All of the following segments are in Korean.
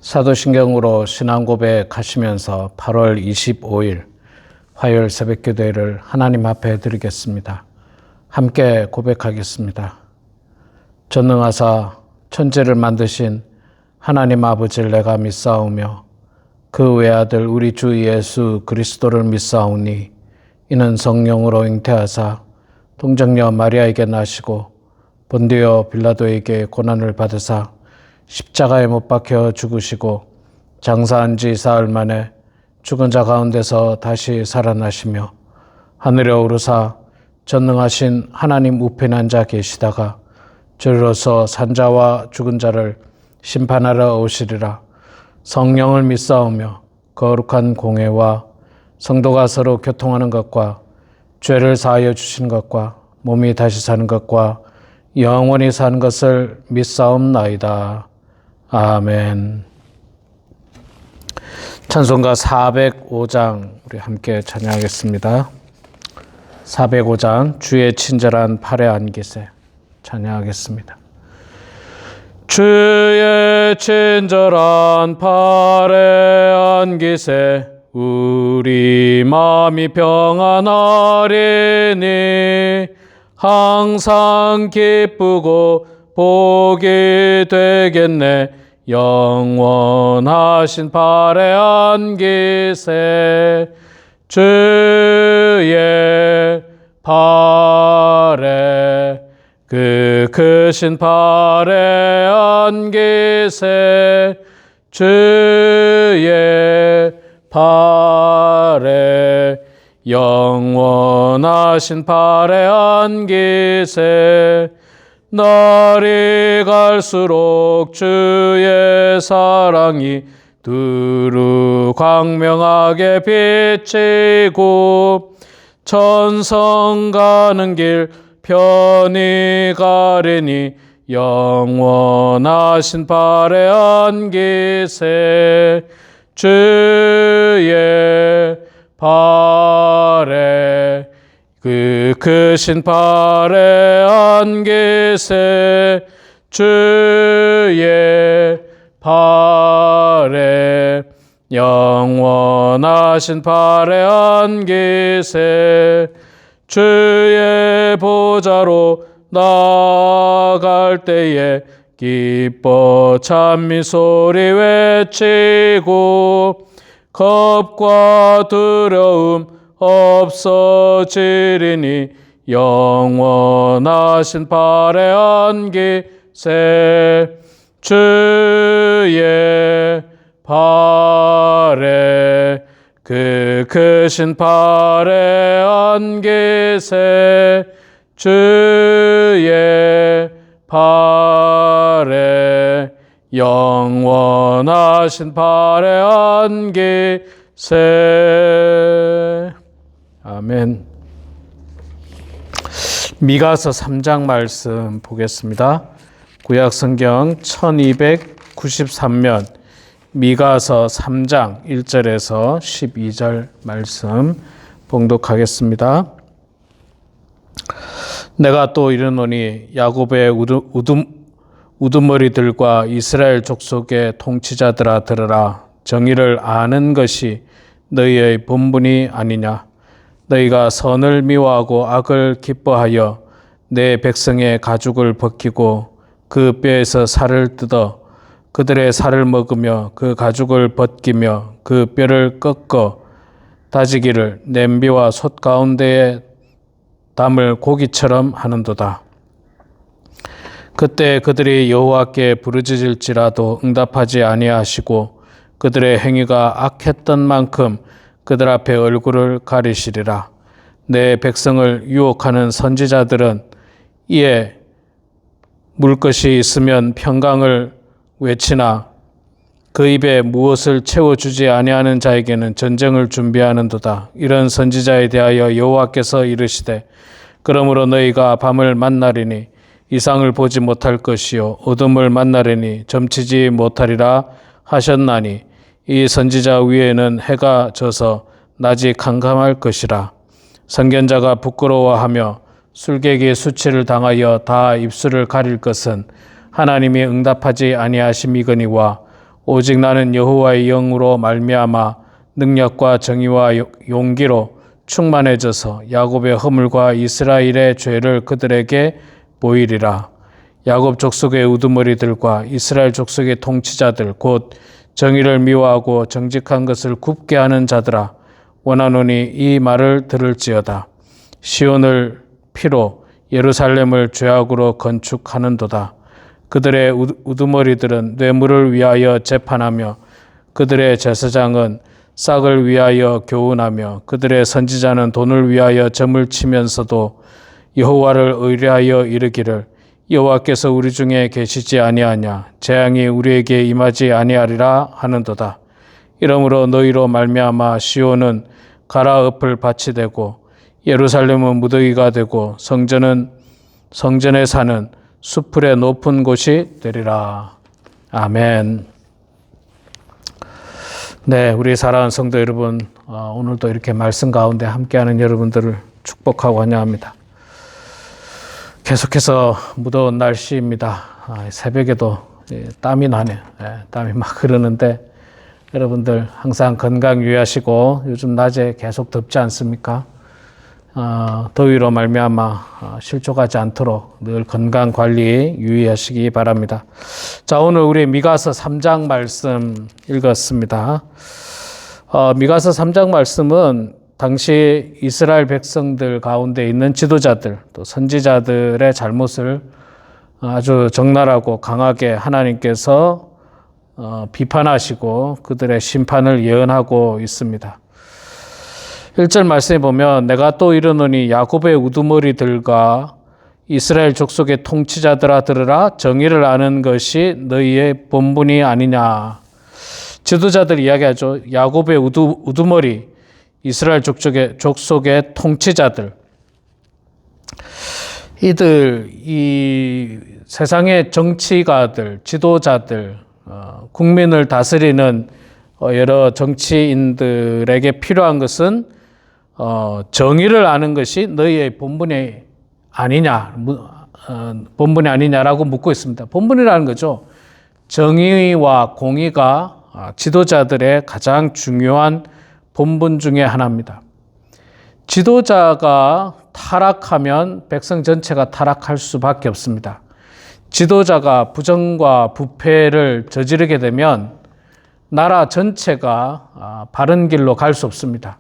사도신경으로 신앙 고백하시면서 8월 25일 화요일 새벽기도회를 하나님 앞에 드리겠습니다. 함께 고백하겠습니다. 전능하사 천지를 만드신 하나님 아버지를 내가 믿사오며 그 외아들 우리 주 예수 그리스도를 믿사오니 이는 성령으로 잉태하사 동정녀 마리아에게 나시고 본디오 빌라도에게 고난을 받으사 십자가에 못 박혀 죽으시고 장사한 지 사흘 만에 죽은 자 가운데서 다시 살아나시며 하늘에 오르사 전능하신 하나님 우편에 앉아 계시다가 저리로서 산자와 죽은 자를 심판하러 오시리라. 성령을 믿사오며 거룩한 공회와 성도가 서로 교통하는 것과 죄를 사하여 주신 것과 몸이 다시 사는 것과 영원히 사는 것을 믿사옵나이다. 아멘. 찬송가 405장 우리 함께 찬양하겠습니다. 405장 주의 친절한 팔에 안기세 찬양하겠습니다. 주의 친절한 팔에 안기세 우리 마음이 평안하리니 항상 기쁘고 복이 되겠네. 영원하신 팔에 안기세 주의 팔에 그 크신 팔에 안기세 주의 팔에 영원하신 팔에 안기세 날이 갈수록 주의 사랑이 두루 광명하게 비치고 천성 가는 길 편히 가리니 영원하신 팔에 안기세 주의 팔에 그 크신 팔에 안기세 주의 팔에 영원하신 팔에 안기세 주의 보좌로 나아갈 때에 기뻐 찬미 소리 외치고 겁과 두려움 없어지리니 영원하신 팔에 안기세 주의 팔에 그 크신 팔에 안기세 주의 팔에 영원하신 팔에 안기세 아멘. 미가서 3장 말씀 보겠습니다. 구약성경 1293면 미가서 3장 1절에서 12절 말씀 봉독하겠습니다. 내가 또 이르노니 야곱의 우두머리들과 이스라엘 족속의 통치자들아 들으라. 정의를 아는 것이 너희의 본분이 아니냐. 너희가 선을 미워하고 악을 기뻐하여 내 백성의 가죽을 벗기고 그 뼈에서 살을 뜯어 그들의 살을 먹으며 그 가죽을 벗기며 그 뼈를 꺾어 다지기를 냄비와 솥 가운데에 담을 고기처럼 하는도다. 그때 그들이 여호와께 부르짖을지라도 응답하지 아니하시고 그들의 행위가 악했던 만큼 그들 앞에 얼굴을 가리시리라. 내 백성을 유혹하는 선지자들은 이에 물 것이 있으면 평강을 외치나 그 입에 무엇을 채워주지 아니하는 자에게는 전쟁을 준비하는도다. 이런 선지자에 대하여 여호와께서 이르시되 그러므로 너희가 밤을 만나리니 이상을 보지 못할 것이요 어둠을 만나리니 점치지 못하리라 하셨나니 이 선지자 위에는 해가 져서 낮이 캄캄할 것이라. 선견자가 부끄러워하며 술객이 수치를 당하여 다 입술을 가릴 것은 하나님이 응답하지 아니하심이거니와 오직 나는 여호와의 영으로 말미암아 능력과 정의와 용기로 충만해져서 야곱의 허물과 이스라엘의 죄를 그들에게 보이리라. 야곱 족속의 우두머리들과 이스라엘 족속의 통치자들 곧 정의를 미워하고 정직한 것을 굽게 하는 자들아, 원하노니 이 말을 들을지어다. 시온을 피로 예루살렘을 죄악으로 건축하는도다. 그들의 우두머리들은 뇌물을 위하여 재판하며 그들의 제사장은 싹을 위하여 교훈하며 그들의 선지자는 돈을 위하여 점을 치면서도 여호와를 의뢰하여 이르기를 여호와께서 우리 중에 계시지 아니하냐, 재앙이 우리에게 임하지 아니하리라 하는도다. 이러므로 너희로 말미암아 시온은 갈아엎을 밭이 되고 예루살렘은 무더기가 되고 성전에 사는 수풀의 높은 곳이 되리라. 아멘. 네, 우리 사랑하는 성도 여러분, 오늘도 이렇게 말씀 가운데 함께하는 여러분들을 축복하고 환영합니다. 계속해서 무더운 날씨입니다. 새벽에도 땀이 나네요. 땀이 막 흐르는데 여러분들 항상 건강 유의하시고 요즘 낮에 계속 덥지 않습니까? 더위로 말미암아 실족하지 않도록 늘 건강 관리 유의하시기 바랍니다. 자, 오늘 우리 미가서 3장 말씀 읽었습니다. 미가서 3장 말씀은 당시 이스라엘 백성들 가운데 있는 지도자들 또 선지자들의 잘못을 아주 적나라하고 강하게 하나님께서 비판하시고 그들의 심판을 예언하고 있습니다. 1절 말씀에 보면 내가 또 이르노니 야곱의 우두머리들과 이스라엘 족속의 통치자들아 들으라. 정의를 아는 것이 너희의 본분이 아니냐. 지도자들 이야기하죠. 야곱의 우두머리, 이스라엘 족속의 통치자들. 이 세상의 정치가들, 지도자들, 국민을 다스리는 여러 정치인들에게 필요한 것은 정의를 아는 것이 너희의 본분이 아니냐, 본분이 아니냐라고 묻고 있습니다. 본분이라는 거죠. 정의와 공의가 지도자들의 가장 중요한 본분 중에 하나입니다. 지도자가 타락하면 백성 전체가 타락할 수밖에 없습니다. 지도자가 부정과 부패를 저지르게 되면 나라 전체가 바른 길로 갈 수 없습니다.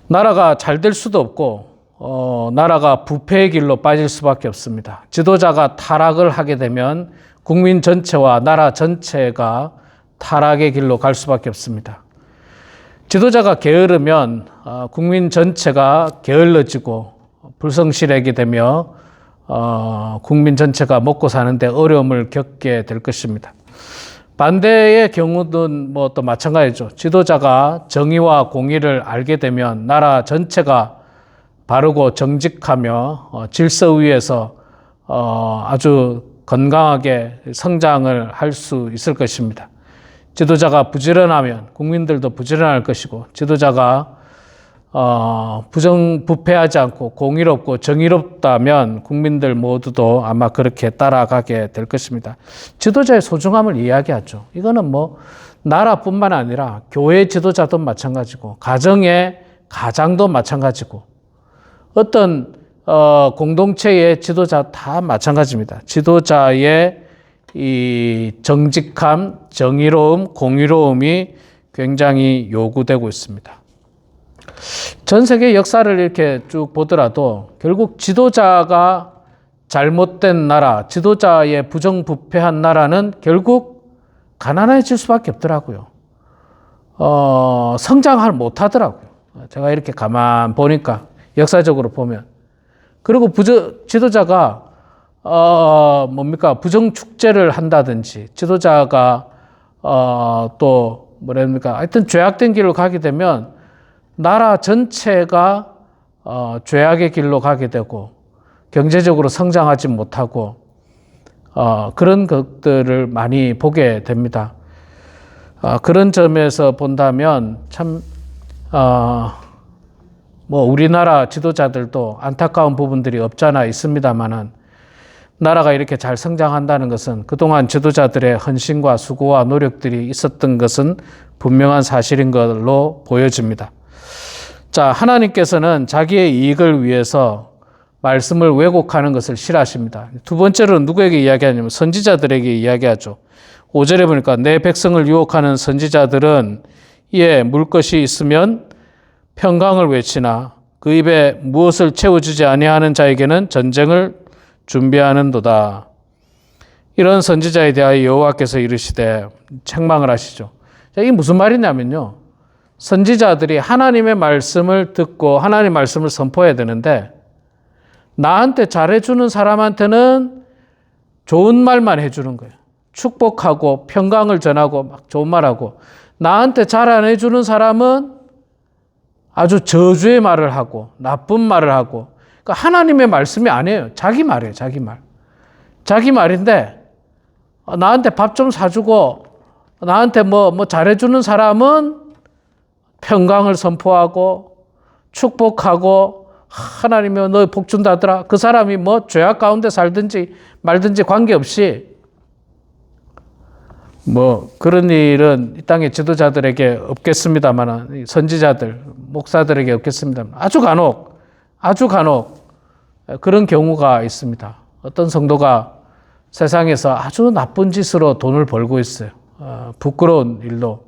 나라가 잘 될 수도 없고 나라가 부패의 길로 빠질 수밖에 없습니다. 지도자가 타락을 하게 되면 국민 전체와 나라 전체가 타락의 길로 갈 수밖에 없습니다. 지도자가 게으르면 국민 전체가 게을러지고 불성실하게 되며 국민 전체가 먹고 사는데 어려움을 겪게 될 것입니다. 반대의 경우는 또 마찬가지죠. 지도자가 정의와 공의를 알게 되면 나라 전체가 바르고 정직하며 질서 위에서 아주 건강하게 성장을 할 수 있을 것입니다. 지도자가 부지런하면 국민들도 부지런할 것이고, 지도자가 부패하지 않고 공의롭고 정의롭다면 국민들 모두도 아마 그렇게 따라가게 될 것입니다. 지도자의 소중함을 이야기하죠. 이거는 나라뿐만 아니라 교회 지도자도 마찬가지고 가정의 가장도 마찬가지고 어떤 공동체의 지도자 다 마찬가지입니다. 지도자의 이 정직함, 정의로움, 공의로움이 굉장히 요구되고 있습니다. 전 세계 역사를 이렇게 쭉 보더라도 결국 지도자가 잘못된 나라, 지도자의 부정부패한 나라는 결국 가난해질 수밖에 없더라고요. 성장을 못하더라고요. 제가 이렇게 가만 보니까 역사적으로 보면. 그리고 지도자가 부정축제를 한다든지 지도자가 하여튼 죄악된 길로 가게 되면 나라 전체가 죄악의 길로 가게 되고 경제적으로 성장하지 못하고 그런 것들을 많이 보게 됩니다. 그런 점에서 본다면 참 우리나라 지도자들도 안타까운 부분들이 없잖아 있습니다만은 나라가 이렇게 잘 성장한다는 것은 그동안 지도자들의 헌신과 수고와 노력들이 있었던 것은 분명한 사실인 걸로 보여집니다. 자, 하나님께서는 자기의 이익을 위해서 말씀을 왜곡하는 것을 싫어하십니다. 두 번째로는 누구에게 이야기하냐면 선지자들에게 이야기하죠. 5절에 보니까 내 백성을 유혹하는 선지자들은 이에 물 것이 있으면 평강을 외치나 그 입에 무엇을 채워주지 아니하는 자에게는 전쟁을 준비하는도다. 이런 선지자에 대하여 여호와께서 이르시되 책망을 하시죠. 이게 무슨 말이냐면요. 선지자들이 하나님의 말씀을 듣고 하나님의 말씀을 선포해야 되는데 나한테 잘해주는 사람한테는 좋은 말만 해주는 거예요. 축복하고 평강을 전하고 막 좋은 말하고 나한테 잘 안 해주는 사람은 아주 저주의 말을 하고 나쁜 말을 하고 그러니까 하나님의 말씀이 아니에요. 자기 말이에요. 자기 말. 자기 말인데 나한테 밥 좀 사주고 나한테 뭐 잘해주는 사람은 평강을 선포하고 축복하고 하나님이 너 복 준다더라. 그 사람이 뭐 죄악 가운데 살든지 말든지 관계없이 뭐 그런 일은 이 땅의 지도자들에게 없겠습니다만 선지자들, 목사들에게 없겠습니다만 아주 간혹 그런 경우가 있습니다. 어떤 성도가 세상에서 아주 나쁜 짓으로 돈을 벌고 있어요. 부끄러운 일로.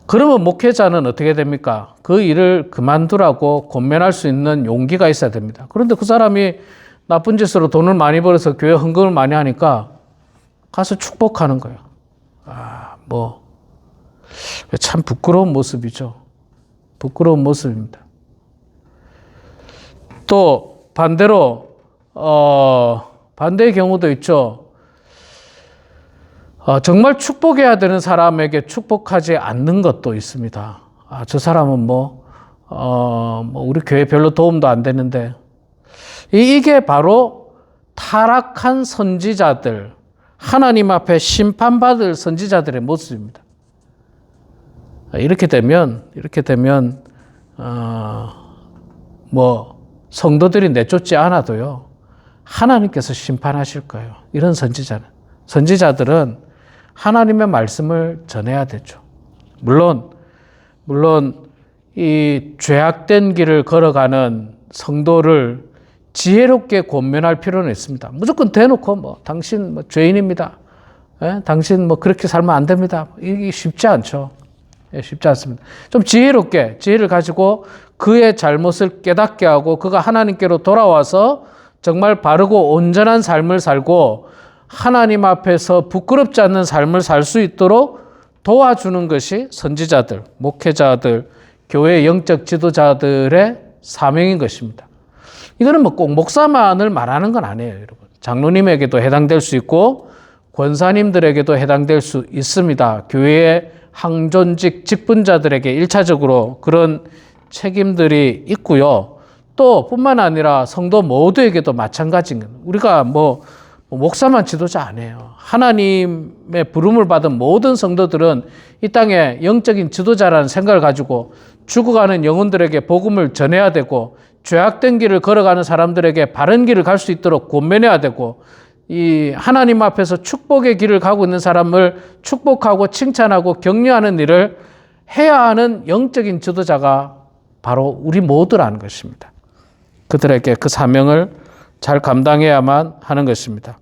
그러면 목회자는 어떻게 됩니까? 그 일을 그만두라고 권면할 수 있는 용기가 있어야 됩니다. 그런데 그 사람이 나쁜 짓으로 돈을 많이 벌어서 교회 헌금을 많이 하니까 가서 축복하는 거예요. 참 부끄러운 모습이죠. 부끄러운 모습입니다. 또 반대로 반대의 경우도 있죠. 정말 축복해야 되는 사람에게 축복하지 않는 것도 있습니다. 저 사람은 우리 교회 별로 도움도 안 되는데 이게 바로 타락한 선지자들, 하나님 앞에 심판받을 선지자들의 모습입니다. 이렇게 되면 성도들이 내쫓지 않아도요 하나님께서 심판하실 거예요. 이런 선지자들은 하나님의 말씀을 전해야 되죠. 물론 이 죄악된 길을 걸어가는 성도를 지혜롭게 권면할 필요는 있습니다. 무조건 대놓고 당신 죄인입니다. 당신 그렇게 살면 안 됩니다. 이게 쉽지 않죠. 쉽지 않습니다. 좀 지혜를 가지고 그의 잘못을 깨닫게 하고 그가 하나님께로 돌아와서 정말 바르고 온전한 삶을 살고 하나님 앞에서 부끄럽지 않는 삶을 살 수 있도록 도와주는 것이 선지자들, 목회자들, 교회 영적 지도자들의 사명인 것입니다. 이거는 꼭 목사만을 말하는 건 아니에요, 여러분. 장로님에게도 해당될 수 있고 권사님들에게도 해당될 수 있습니다. 교회의 항존직 직분자들에게 1차적으로 그런 책임들이 있고요. 또 뿐만 아니라 성도 모두에게도 마찬가지인 겁니다. 우리가 목사만 지도자 아니에요. 하나님의 부름을 받은 모든 성도들은 이 땅에 영적인 지도자라는 생각을 가지고 죽어가는 영혼들에게 복음을 전해야 되고 죄악된 길을 걸어가는 사람들에게 바른 길을 갈 수 있도록 권면해야 되고 이 하나님 앞에서 축복의 길을 가고 있는 사람을 축복하고 칭찬하고 격려하는 일을 해야 하는 영적인 지도자가 바로 우리 모두라는 것입니다. 그들에게 그 사명을 잘 감당해야만 하는 것입니다.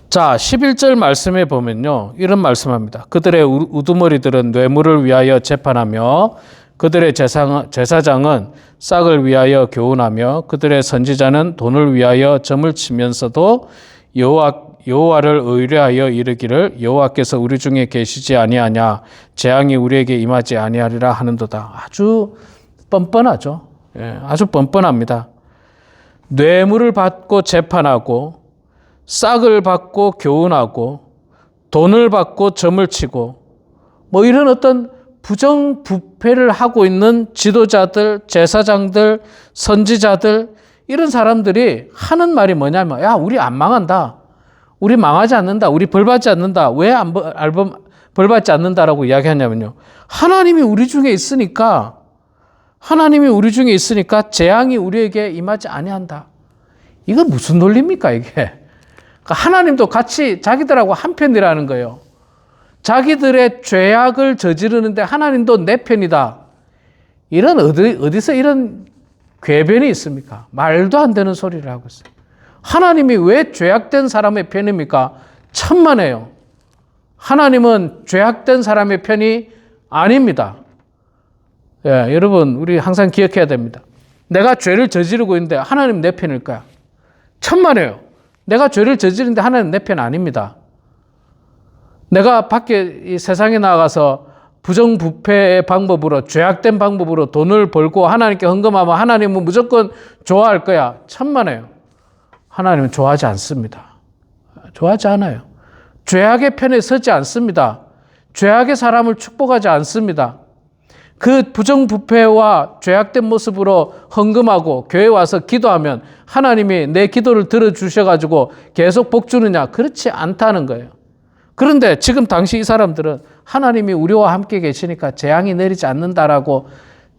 자, 11절 말씀에 보면요. 이런 말씀합니다. 그들의 우두머리들은 뇌물을 위하여 재판하며 그들의 제사장은 싹을 위하여 교훈하며 그들의 선지자는 돈을 위하여 점을 치면서도 여호와를 의뢰하여 이르기를 여호와께서 우리 중에 계시지 아니하냐 재앙이 우리에게 임하지 아니하리라 하는도다. 아주 뻔뻔하죠. 아주 뻔뻔합니다. 뇌물을 받고 재판하고 싹을 받고 교훈하고 돈을 받고 점을 치고 이런 어떤 부정부패를 하고 있는 지도자들, 제사장들, 선지자들 이런 사람들이 하는 말이 뭐냐면 야 우리 안 망한다. 우리 망하지 않는다. 우리 벌받지 않는다. 왜 벌받지 않는다라고 이야기하냐면요. 하나님이 우리 중에 있으니까 하나님이 우리 중에 있으니까 재앙이 우리에게 임하지 아니한다. 이거 무슨 논리입니까, 이게? 그러니까 하나님도 같이 자기들하고 한편이라는 거예요. 자기들의 죄악을 저지르는데 하나님도 내 편이다. 어디서 이런 궤변이 있습니까? 말도 안 되는 소리를 하고 있어요. 하나님이 왜 죄악된 사람의 편입니까? 천만에요. 하나님은 죄악된 사람의 편이 아닙니다. 예, 여러분, 우리 항상 기억해야 됩니다. 내가 죄를 저지르고 있는데 하나님 내 편일 거야. 천만에요. 내가 죄를 저지르는데 하나님 내 편 아닙니다. 내가 밖에 이 세상에 나가서 부정부패의 방법으로, 죄악된 방법으로 돈을 벌고 하나님께 헌금하면 하나님은 무조건 좋아할 거야. 천만에요. 하나님은 좋아하지 않습니다. 좋아하지 않아요. 죄악의 편에 서지 않습니다. 죄악의 사람을 축복하지 않습니다. 그 부정부패와 죄악된 모습으로 헌금하고 교회 와서 기도하면 하나님이 내 기도를 들어주셔가지고 계속 복 주느냐? 그렇지 않다는 거예요. 그런데 지금 당시 이 사람들은 하나님이 우리와 함께 계시니까 재앙이 내리지 않는다라고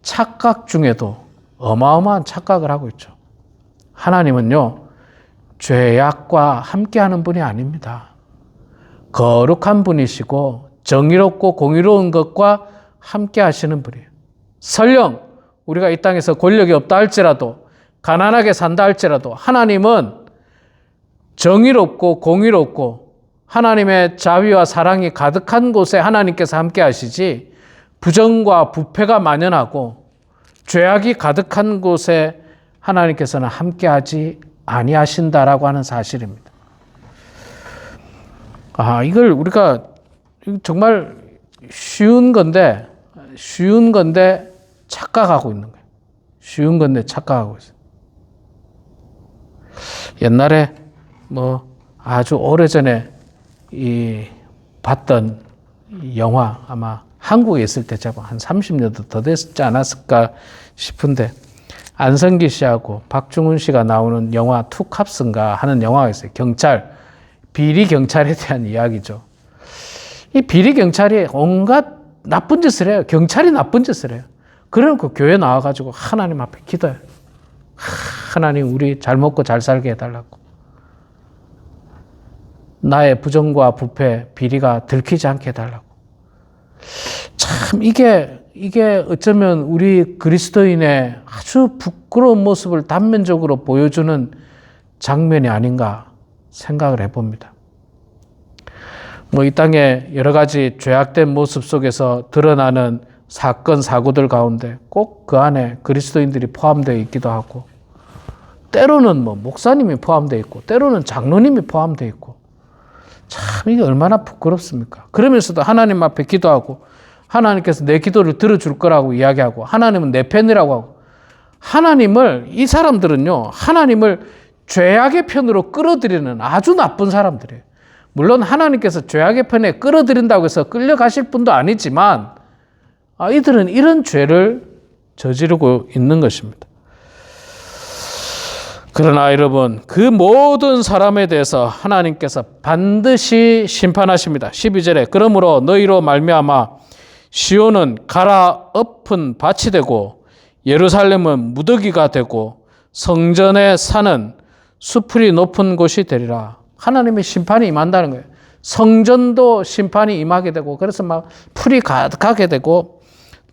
착각 중에도 어마어마한 착각을 하고 있죠. 하나님은요, 죄악과 함께하는 분이 아닙니다. 거룩한 분이시고 정의롭고 공의로운 것과 함께 하시는 분이에요. 설령 우리가 이 땅에서 권력이 없다 할지라도, 가난하게 산다 할지라도 하나님은 정의롭고 공의롭고 하나님의 자비와 사랑이 가득한 곳에 하나님께서 함께 하시지, 부정과 부패가 만연하고 죄악이 가득한 곳에 하나님께서는 함께 하지 아니하신다라고 하는 사실입니다. 이걸 우리가 정말 쉬운 건데 착각하고 있는 거예요. 쉬운 건데 착각하고 있어요. 옛날에 아주 오래전에 봤던 영화, 아마 한국에 있을 때 제가 한 30년도 더 됐지 않았을까 싶은데, 안성기 씨하고 박중훈 씨가 나오는 영화 투캅스인가 하는 영화가 있어요. 비리 경찰에 대한 이야기죠. 이 비리 경찰이 온갖 나쁜 짓을 해요. 경찰이 나쁜 짓을 해요. 그러니까 교회 나와가지고 하나님 앞에 기도해요. 하나님, 우리 잘 먹고 잘 살게 해달라고. 나의 부정과 부패, 비리가 들키지 않게 해달라고. 참, 이게 어쩌면 우리 그리스도인의 아주 부끄러운 모습을 단면적으로 보여주는 장면이 아닌가 생각을 해봅니다. 이 땅에 여러 가지 죄악된 모습 속에서 드러나는 사건, 사고들 가운데 꼭 그 안에 그리스도인들이 포함되어 있기도 하고, 때로는 목사님이 포함되어 있고, 때로는 장로님이 포함되어 있고, 참 이게 얼마나 부끄럽습니까? 그러면서도 하나님 앞에 기도하고, 하나님께서 내 기도를 들어줄 거라고 이야기하고, 하나님은 내 편이라고 하고, 이 사람들은요, 하나님을 죄악의 편으로 끌어들이는 아주 나쁜 사람들이에요. 물론 하나님께서 죄악의 편에 끌어들인다고 해서 끌려가실 분도 아니지만, 이들은 이런 죄를 저지르고 있는 것입니다. 그러나 여러분, 그 모든 사람에 대해서 하나님께서 반드시 심판하십니다. 12절에 그러므로 너희로 말미암아 시온은 갈아엎은 밭이 되고 예루살렘은 무더기가 되고 성전의 산은 수풀이 높은 곳이 되리라. 하나님의 심판이 임한다는 거예요. 성전도 심판이 임하게 되고, 그래서 풀이 가득하게 되고,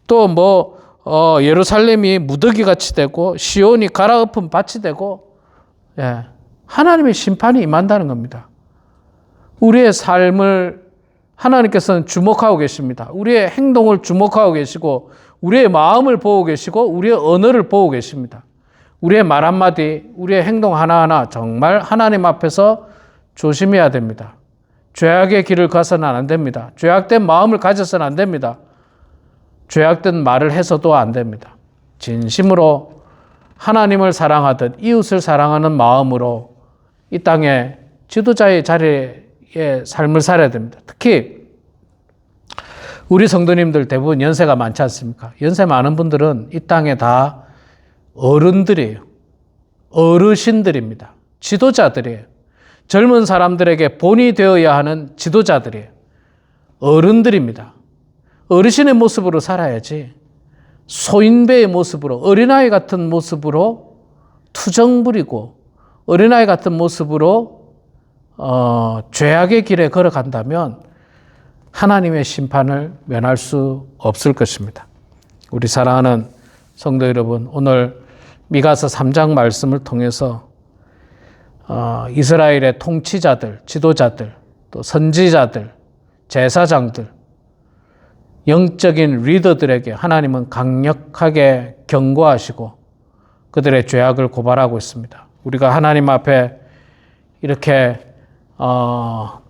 또 예루살렘이 무더기같이 되고 시온이 갈아엎은 밭이 되고, 하나님의 심판이 임한다는 겁니다. 우리의 삶을 하나님께서는 주목하고 계십니다. 우리의 행동을 주목하고 계시고, 우리의 마음을 보고 계시고, 우리의 언어를 보고 계십니다. 우리의 말 한마디, 우리의 행동 하나하나 정말 하나님 앞에서 조심해야 됩니다. 죄악의 길을 가서는 안 됩니다. 죄악된 마음을 가져서는 안 됩니다. 죄악된 말을 해서도 안 됩니다. 진심으로 하나님을 사랑하듯 이웃을 사랑하는 마음으로 이 땅에 지도자의 자리에 삶을 살아야 됩니다. 특히 우리 성도님들 대부분 연세가 많지 않습니까? 연세 많은 분들은 이 땅에 다 어른들이에요. 어르신들입니다. 지도자들이에요. 젊은 사람들에게 본이 되어야 하는 지도자들이에요. 어른들입니다. 어르신의 모습으로 살아야지 소인배의 모습으로, 어린아이 같은 모습으로 투정 부리고 어린아이 같은 모습으로 죄악의 길에 걸어간다면 하나님의 심판을 면할 수 없을 것입니다. 우리 사랑하는 성도 여러분, 오늘 미가서 3장 말씀을 통해서 이스라엘의 통치자들, 지도자들, 또 선지자들, 제사장들, 영적인 리더들에게 하나님은 강력하게 경고하시고 그들의 죄악을 고발하고 있습니다. 우리가 하나님 앞에 이렇게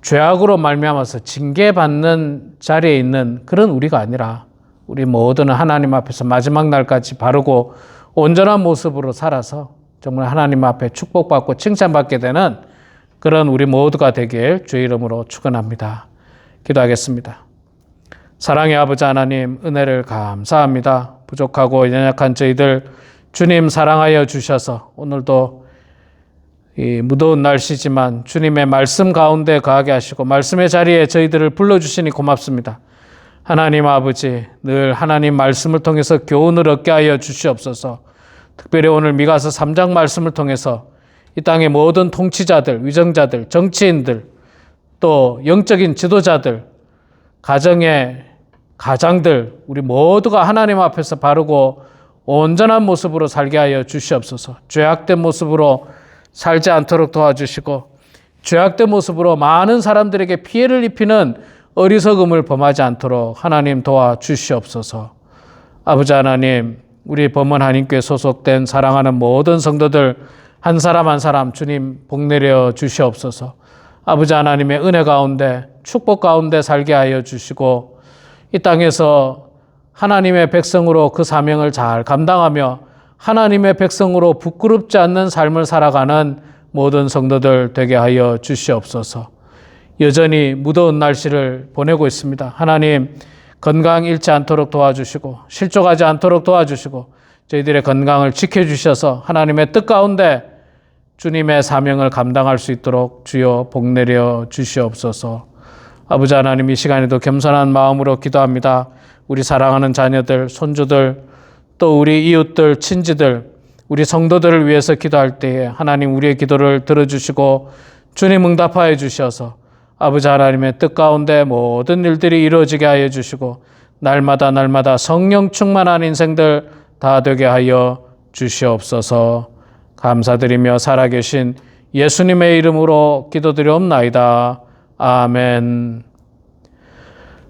죄악으로 말미암아서 징계받는 자리에 있는 그런 우리가 아니라 우리 모두는 하나님 앞에서 마지막 날까지 바르고 온전한 모습으로 살아서 정말 하나님 앞에 축복받고 칭찬받게 되는 그런 우리 모두가 되길 주의 이름으로 축원합니다. 기도하겠습니다. 사랑의 아버지 하나님, 은혜를 감사합니다. 부족하고 연약한 저희들 주님 사랑하여 주셔서 오늘도 이 무더운 날씨지만 주님의 말씀 가운데 거하게 하시고 말씀의 자리에 저희들을 불러주시니 고맙습니다. 하나님 아버지, 늘 하나님 말씀을 통해서 교훈을 얻게 하여 주시옵소서. 특별히 오늘 미가서 3장 말씀을 통해서 이 땅의 모든 통치자들, 위정자들, 정치인들, 또 영적인 지도자들, 가정의 가장들, 우리 모두가 하나님 앞에서 바르고 온전한 모습으로 살게 하여 주시옵소서. 죄악된 모습으로 살지 않도록 도와주시고 죄악된 모습으로 많은 사람들에게 피해를 입히는 어리석음을 범하지 않도록 하나님 도와주시옵소서. 아버지 하나님, 우리 범원 한인교회 소속된 사랑하는 모든 성도들 한 사람 한 사람 주님 복내려 주시옵소서. 아버지 하나님의 은혜 가운데 축복 가운데 살게 하여 주시고 이 땅에서 하나님의 백성으로 그 사명을 잘 감당하며 하나님의 백성으로 부끄럽지 않는 삶을 살아가는 모든 성도들 되게 하여 주시옵소서. 여전히 무더운 날씨를 보내고 있습니다. 하나님 건강 잃지 않도록 도와주시고 실족하지 않도록 도와주시고 저희들의 건강을 지켜주셔서 하나님의 뜻 가운데 주님의 사명을 감당할 수 있도록 주여 복내려 주시옵소서. 아버지 하나님, 이 시간에도 겸손한 마음으로 기도합니다. 우리 사랑하는 자녀들, 손주들, 또 우리 이웃들, 친지들, 우리 성도들을 위해서 기도할 때에 하나님 우리의 기도를 들어주시고 주님 응답하여 주셔서 아버지 하나님의 뜻 가운데 모든 일들이 이루어지게 하여 주시고 날마다 날마다 성령 충만한 인생들 다 되게 하여 주시옵소서. 감사드리며 살아계신 예수님의 이름으로 기도드리옵나이다. 아멘.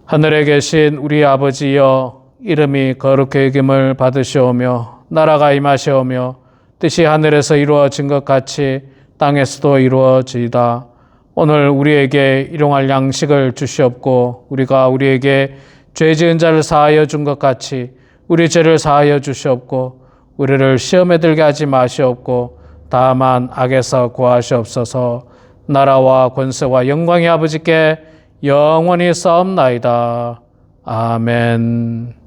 하늘에 계신 우리 아버지여, 이름이 거룩히 여김을 받으시오며 나라가 임하시오며 뜻이 하늘에서 이루어진 것 같이 땅에서도 이루어지이다. 오늘 우리에게 일용할 양식을 주시옵고 우리가 우리에게 죄 지은 자를 사하여 준 것 같이 우리 죄를 사하여 주시옵고 우리를 시험에 들게 하지 마시옵고 다만 악에서 구하시옵소서. 나라와 권세와 영광이 아버지께 영원히 싸움나이다. 아멘.